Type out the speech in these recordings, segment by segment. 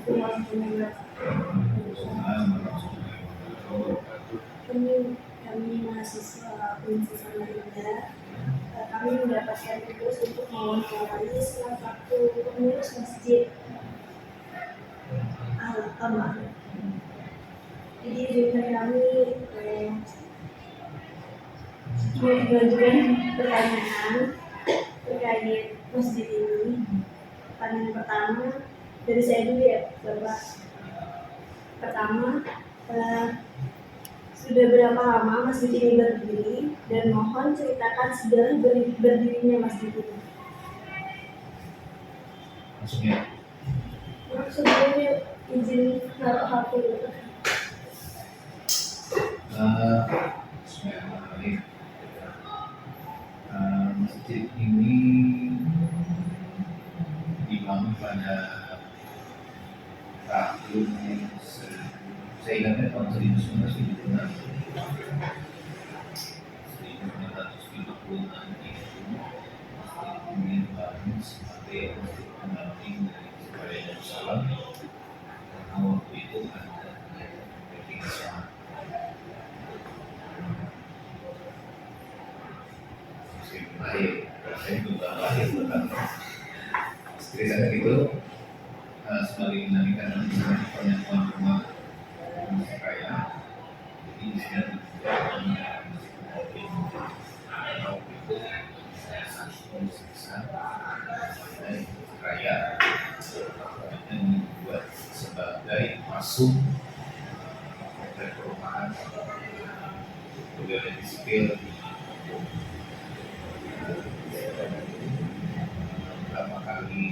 Kami mahasiswa Universitas Samarinda, kami mendapatkan tugas untuk mewawancarai salah satu pengurus masjid Al-Aman. Jadi dengan kami mengajukan pertanyaan terkait masjid ini. Pertanyaan pertama dari saya dulu ya, Bapak. Pertama, sudah berapa lama masjid ini berdiri, dan mohon ceritakan sejarah berdirinya masjid ini. Maksudnya izin naruh HP dulu. Masjid ini dibangun pada tahun saya ingatnya tahun 1956 itu ini dibangun sebagai masjid pendamping dari Surabaya Darussalam, karena waktu itu ada backing Islam. Saya juga lahir tentang istri saya itu sebagai dinamika dan penyampaian rumah kaya. Jadi di sini juga kaya dan dibuat sebagai masuk perumahan budaya sipil. Pertama kali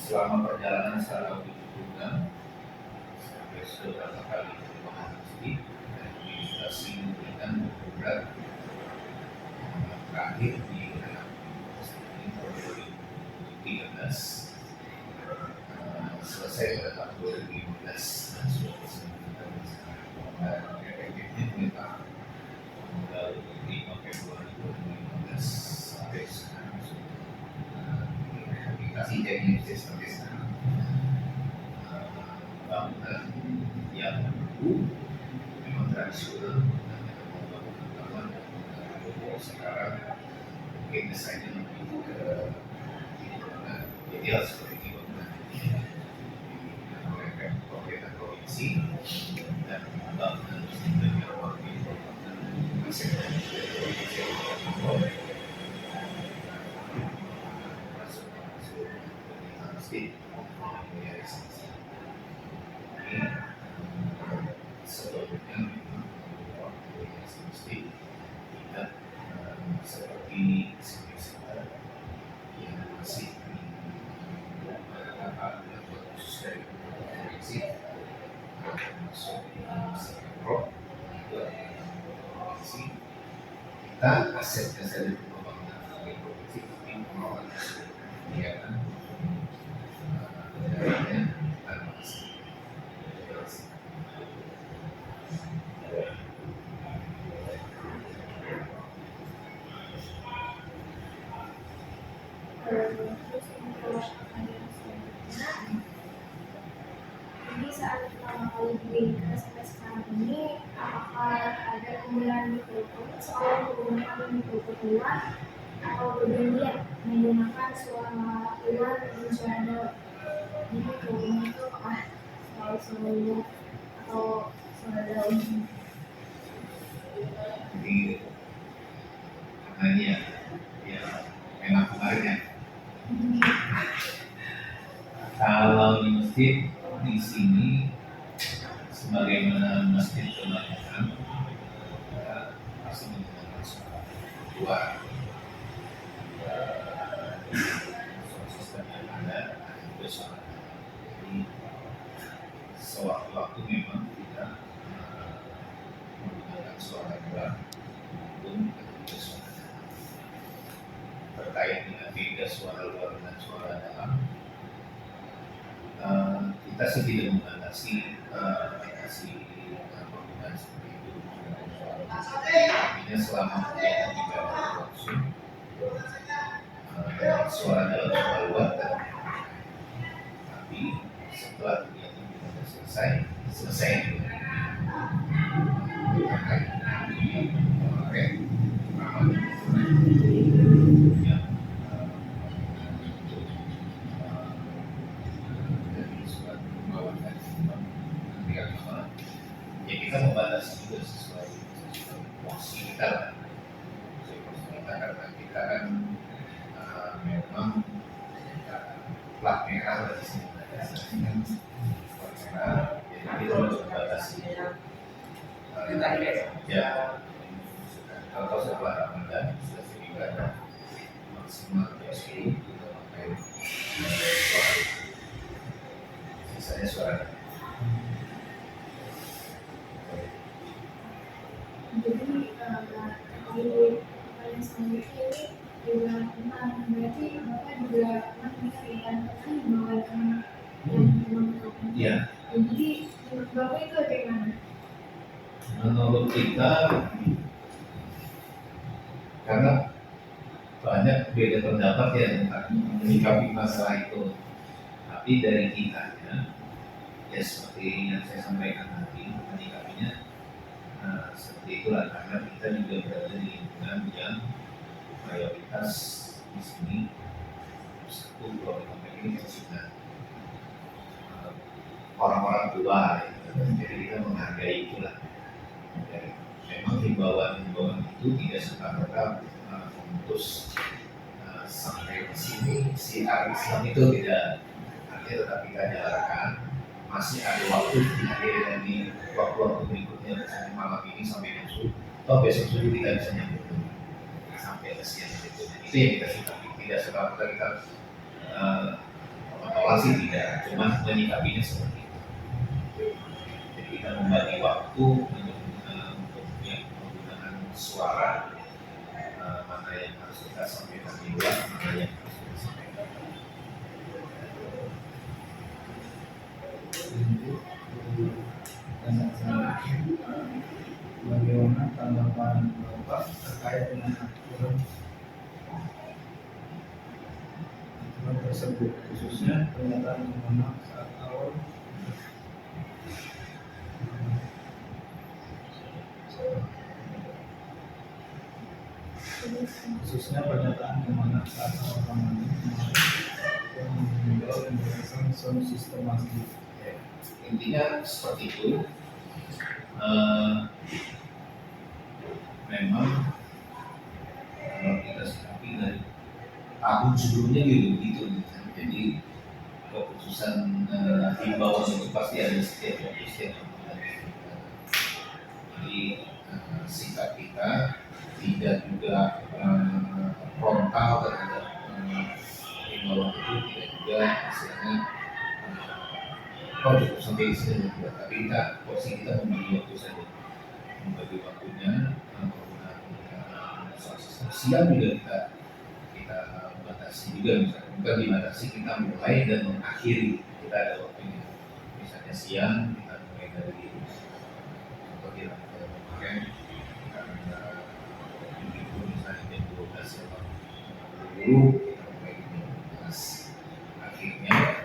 selama perjalanan secara uji-coba sampai beberapa kali perubahan masjid dan administrasi memberikan berat terakhir di tahun 2013 selesai pada tahun 2015 dan sudah efektifnya memang tanggal 5 Februari 2015 sampai sekarang aplikasi teknis seperti sekarang bangunan yang dulu memang tradisional dan sekarang mungkin desainnya lebih ke ideal seperti di pemerintah provinsi dan bangunan yang masih sebelumnya mesti tidak seperti yang masih khusus dari provinsi masuk pro provinsi kita asetnya dari pembangunan dari provinsi tapi pengelolaan kegiatan daerahnya Jadi saat pertama kali diberikan sampai sekarang ini, apakah ada penggunaan mikrofon soal menggunakan mikrofon luar atau bergantian menggunakan suara luar dan suara dalam? Jadi mikrofon itu apakah suara luar atau suara dalam? Jadi katanya ya enak kemarin ya. Kalau di masjid di sini sebagaimana masjid kebanyakan pasti menggunakan suara luar. Sistem yang ada juga suara. Jadi sewaktu-waktu memang kita menggunakan suara luar pun juga suara dalam. Terkait dengan beda suara luar dan suara dalam, kita sih tidak membatasi penggunaan seperti itu. Artinya selama kegiatan ibadah berlangsung, suara dalam suara luar tapi Jadi setelah kegiatan kita sudah selesai juga. Kemarin yang dari surat pembawaan dari ketika ya kita membatasi juga sesuai porsi kita lah. Sesuai porsi kita karena kita kan memang plat merah lah di sini. Karena jadi kita harus membatasi. Ya, kalau setelah Ramadan sudah sehingga maksimal 10 kita pakai suara, sisanya suara. Jadi yang selanjutnya ini juga tentang berarti bapak juga mengingatkan tentang bahwa yang memang Ya, jadi menurut bapak itu bagaimana? menurut kita karena banyak beda pendapat ya tentang menyikapi masalah itu, tapi dari kita ya seperti yang saya sampaikan tadi menyikapinya seperti itulah karena kita juga berada di lingkungan yang mayoritas di sini satu kalau ini sudah orang-orang tua jadi kita menghargai itulah. Jadi, memang himbauan itu tidak serta-merta memutus sampai di sini si Islam itu tidak artinya tetap kita jalankan, masih ada waktu dan di waktu-waktu berikutnya misalnya malam ini sampai besok atau besok subuh kita bisa nyambut sampai ke siang berikutnya. Itu yang kita suka, tidak serta-merta kita menolak tidak, cuma menyikapinya seperti itu. Jadi kita membagi waktu untuk menggunakan suara mana yang harus kita sampaikan di luar, mana yang harus kita sampaikan. Bagaimana tanggapan Bapak terkait dengan aturan tersebut, khususnya pernyataan Kemenak saat awal Ramadan yang mengimbau pembahasan sound system masjid. Intinya seperti itu. Memang kalau kita sikapi dari tahun sebelumnya gitu. Jadi keputusan himbauan itu pasti ada setiap bulan. Jadi sikap kita tidak juga frontal terhadap himbauan itu, tidak juga misalnya cukup sampai di sini juga, tapi kita porsi kita membagi waktu saja, membagi waktunya menggunakan siang juga kita batasi juga, misalnya bukan dibatasi, kita mulai dan mengakhiri, kita ada waktunya. Misalnya siang kita mulai dari contohnya kemarin karena begitu misalnya jam 12 atau 20 kita mulai jam 12, akhirnya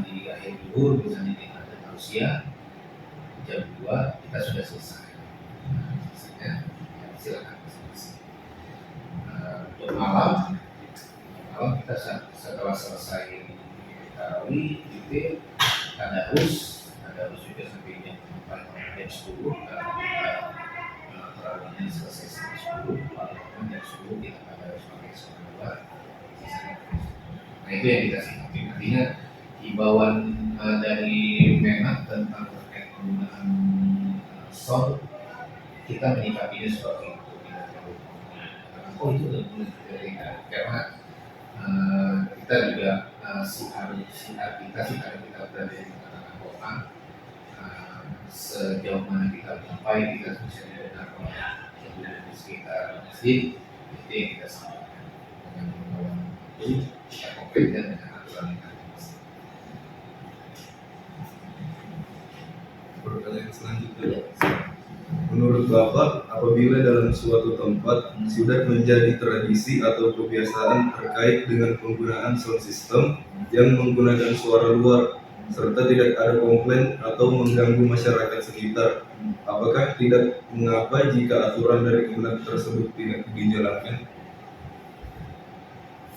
di akhir zuhur misalnya kita ada tausiah jam 2 kita sudah selesai. Misalnya silakan selesai. Untuk malam kita setelah selesai tarawih itu tadarus juga sampai jam 10 karena kita tarawihnya selesai jam 10, malam jam 10 kita tadarus pakai sholat. Nah itu yang kita sikapi. Artinya himbauan dari Menak tentang terkait penggunaan sound kita menyikapinya seperti itu. Oh itu udah mulai karena kita juga siar kita berada di tengah kota, sejauh mana kita sampai kita bisa didengar oleh penduduk di sekitar masjid, itu yang kita sampaikan dengan himbauan itu kita konkretkan dengan aturan yang ada. Pertanyaan selanjutnya, menurut Bapak, apabila dalam suatu tempat sudah menjadi tradisi atau kebiasaan terkait dengan penggunaan sound system yang menggunakan suara luar serta tidak ada komplain atau mengganggu masyarakat sekitar. Apakah tidak mengapa jika aturan dari Kemenag tersebut tidak dijalankan?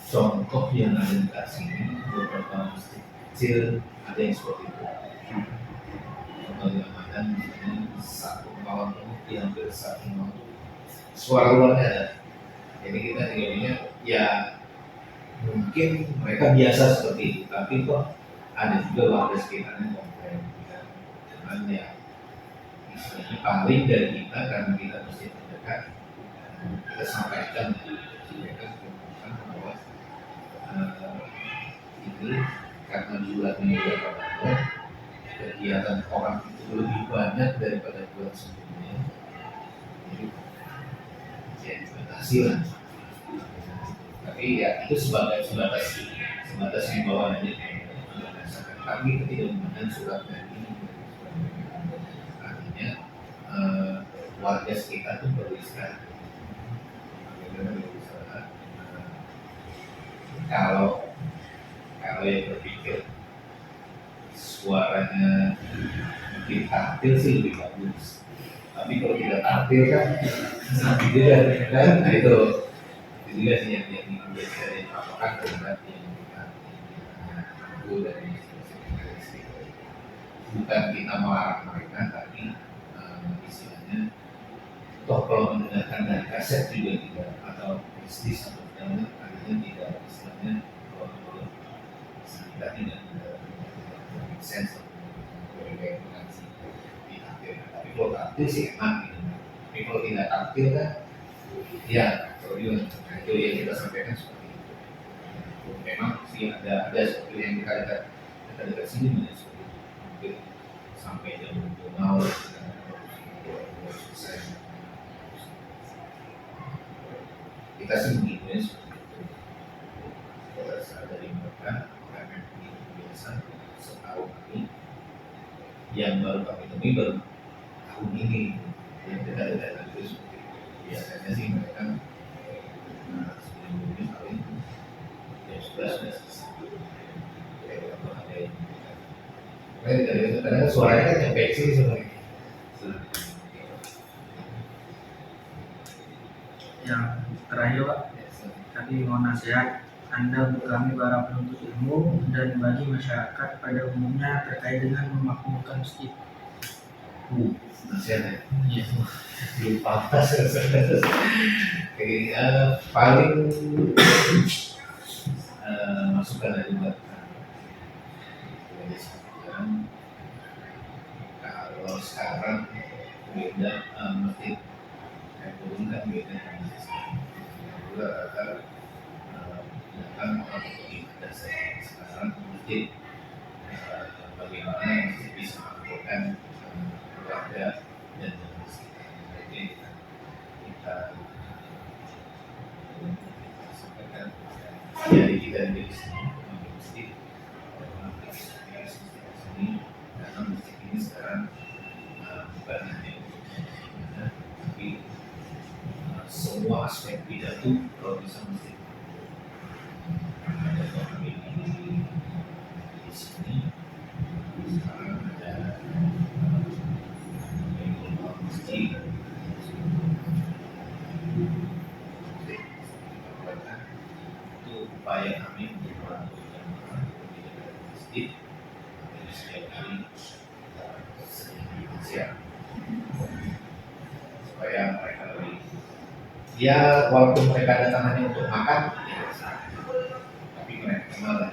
Contoh yang ada di sini beberapa masjid kecil ada yang seperti itu. Contoh yang ada misalnya satu malam itu hampir satu malam suara luarnya ada. Jadi kita tinggalnya ya mungkin mereka biasa seperti itu, tapi kok ada juga warga sekitarnya komplain. Cuman ya istilahnya paling dari kita karena kita masjid terdekat, kita sampaikan mereka bahwa ini karena bulannya bulan Ramadan, kegiatan orang itu lebih banyak daripada bulan sebelumnya. Jadi ya dibatasi lah. Tapi ya itu sebatas himbauan aja. Kami tidak memandang surat dari ini. Artinya warga sekitar itu perlu istirahat. Kalau yang berpikir suaranya mungkin tampil sih lebih bagus. Tapi kalau tidak tampil kan sakit juga kan. Nah itu juga sih yang bisa dilakukan terhadap yang kita dari bukan kita melarang mereka, tapi istilahnya toh kalau mendengarkan dari kaset juga tidak atau bisnis atau dalam artinya tidak istilahnya kalau kita tidak sense kayak mengaji ditampilkan. Tapi kalau tampil sih enak gitu. Tapi kalau tidak tampil kan ya kalau itu yang kita sampaikan seperti itu. Memang sih ada seperti yang kita dekat sini ada seperti itu. Mungkin sampai jam 20 malam selesai. Kita sih begitunya seperti itu. Berasal dari mereka karena ini biasa setahun ini yang baru kami temui baru tahun ini yang dekat-dekat itu seperti itu. Biasanya sih mereka sebelumnya paling jam 11 sudah selesai. Kalau ada yang kadang suaranya kan nyampe sini sebenarnya. Yang terakhir Pak, tadi mau nasihat Anda untuk kami para penuntut ilmu dan bagi masyarakat pada umumnya terkait dengan memakmurkan masjid. Nasihat ya? Iya. Lupa paling masukan aja buat kalau sekarang beda masjid yang turun kan beda juga rata datang orang beribadah sekarang masjid bagaimana masjid bisa melakukan keluarga dan jadi kita sampaikan dari kita dari sini masjid sini karena masjid ini sekarang bukan hanya tapi semua aspek pidato kalau bisa masjid ada kami di sini sekarang ada masjid itu upaya kami untuk melakukan masjid dari setiap hari siang supaya mereka lebih ya walaupun mereka datang hanya untuk makan ya tapi mereka kenal lah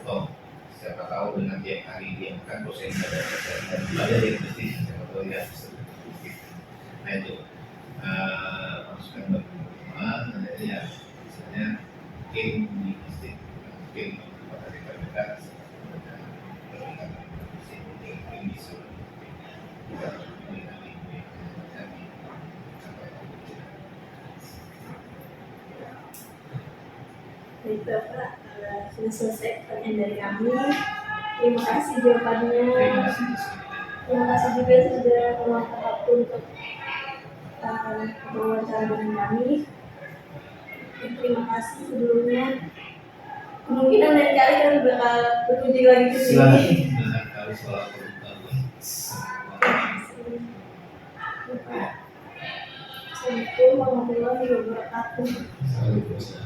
oh siapa tahu dengan tiap hari dia makan dosen ada yang mesti siapa tahu ya nah itu masukan bagi teman-teman ada ya misalnya mungkin di masjid mungkin pada dekat-dekat mungkin bisa kita Baik Bapak, sudah selesai pertanyaan dari kami. Terima kasih jawabannya. terima kasih. Terima kasih juga sudah meluangkan waktu untuk berwawancara dengan kami. Terima kasih sebelumnya. Kemungkinan lain kali kami bakal puji lagi ke sini. Silakan dengan kali soal pengetahuan. Assalamualaikum warahmatullahi wabarakatuh. Waalaikumsalam.